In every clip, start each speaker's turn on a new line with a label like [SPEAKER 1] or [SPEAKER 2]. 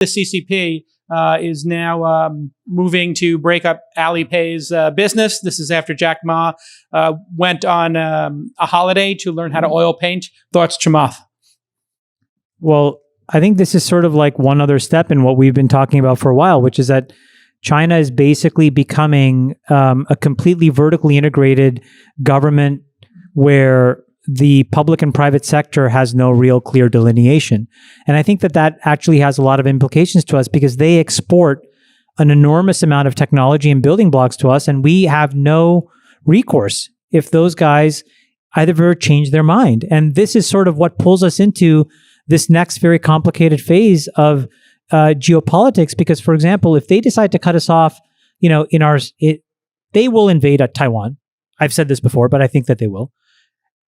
[SPEAKER 1] The CCP is now moving to break up Alipay's business. This is after Jack Ma went on a holiday to learn how to oil paint. Thoughts, Chamath?
[SPEAKER 2] Well, I think this is sort of like one other step in what we've been talking about for a while, which is that China is basically becoming a completely vertically integrated government where the public and private sector has no real clear delineation. And I think that that actually has a lot of implications to us because they export an enormous amount of technology and building blocks to us, and we have no recourse if those guys either change their mind. And this is sort of what pulls us into this next very complicated phase of geopolitics, because, for example, if they decide to cut us off, they will invade Taiwan. I've said this before, but I think that they will.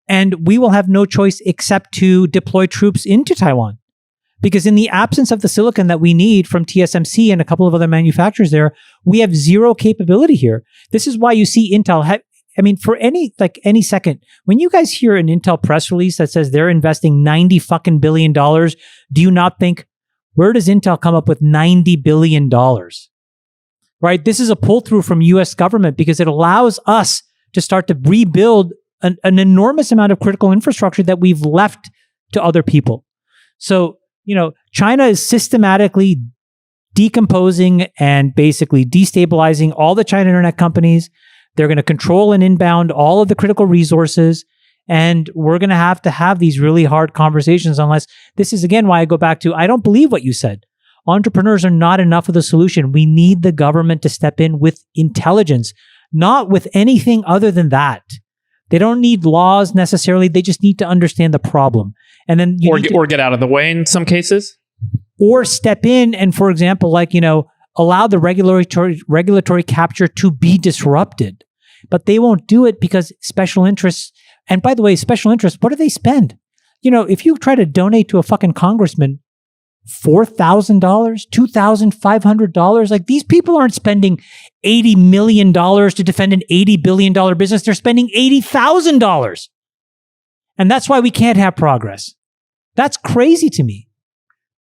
[SPEAKER 2] And we will have no choice except to deploy troops into Taiwan. Because in the absence of the silicon that we need from TSMC and a couple of other manufacturers there, we have zero capability here. This is why you see Intel, for any second, when you guys hear an Intel press release that says they're investing $90 billion, do you not think, where does Intel come up with $90 billion? Right? This is a pull through from US government because it allows us to start to rebuild an enormous amount of critical infrastructure that we've left to other people. So, China is systematically decomposing and basically destabilizing all the China internet companies. They're going to control and inbound all of the critical resources. And we're going to have these really hard conversations unless this is, again, why I go back to, I don't believe what you said. Entrepreneurs are not enough of the solution. We need the government to step in with intelligence, not with anything other than that. They don't need laws necessarily. They just need to understand the problem. And then
[SPEAKER 3] or get out of the way in some cases.
[SPEAKER 2] Or step in and, for example, allow the regulatory capture to be disrupted. But they won't do it because special interests, and by the way, special interests, what do they spend? If you try to donate to a fucking congressman $4,000, $2,500, these people aren't spending $80 million to defend an $80 billion business. They're spending $80,000. And that's why we can't have progress. That's crazy to me.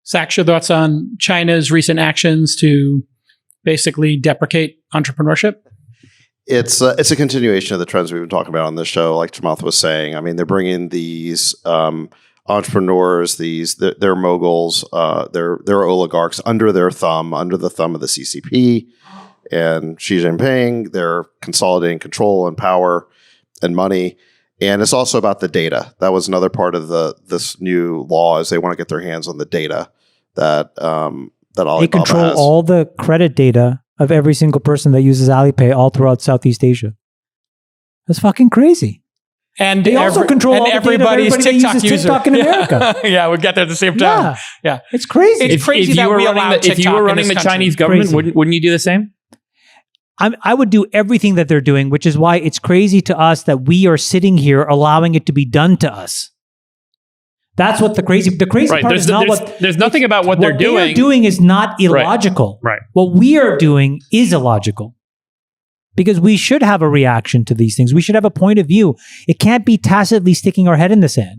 [SPEAKER 1] Sacks, your thoughts on China's recent actions to basically deprecate entrepreneurship?
[SPEAKER 4] It's a continuation of the trends we've been talking about on this show. Like Chamath was saying, they're bringing these entrepreneurs, they're moguls, they're oligarchs under the thumb of the CCP and Xi Jinping. They're consolidating control and power and money. And it's also about the data. That was another part of this new law, is they want to get their hands on the data that Alibaba
[SPEAKER 2] They control
[SPEAKER 4] has.
[SPEAKER 2] all the credit data of every single person that uses Alipay all throughout Southeast Asia. That's fucking crazy.
[SPEAKER 1] And
[SPEAKER 2] they also control all the
[SPEAKER 1] everybody's
[SPEAKER 2] data of everybody
[SPEAKER 1] TikTok
[SPEAKER 2] that uses
[SPEAKER 1] user.
[SPEAKER 2] TikTok in America.
[SPEAKER 1] Yeah, we get there at the same time. Yeah.
[SPEAKER 2] It's crazy.
[SPEAKER 1] It's crazy that we allow TikTok
[SPEAKER 3] if you were running
[SPEAKER 1] in
[SPEAKER 3] the
[SPEAKER 1] this
[SPEAKER 3] Chinese
[SPEAKER 1] country.
[SPEAKER 3] government, wouldn't you do the same?
[SPEAKER 2] I would do everything that they're doing, which is why it's crazy to us that we are sitting here allowing it to be done to us. That's what the crazy
[SPEAKER 3] right.
[SPEAKER 2] part is not
[SPEAKER 3] there's nothing about what they're doing.
[SPEAKER 2] What they are doing is not illogical.
[SPEAKER 3] Right.
[SPEAKER 2] What we are doing is illogical. Because we should have a reaction to these things. We should have a point of view. It can't be tacitly sticking our head in the sand.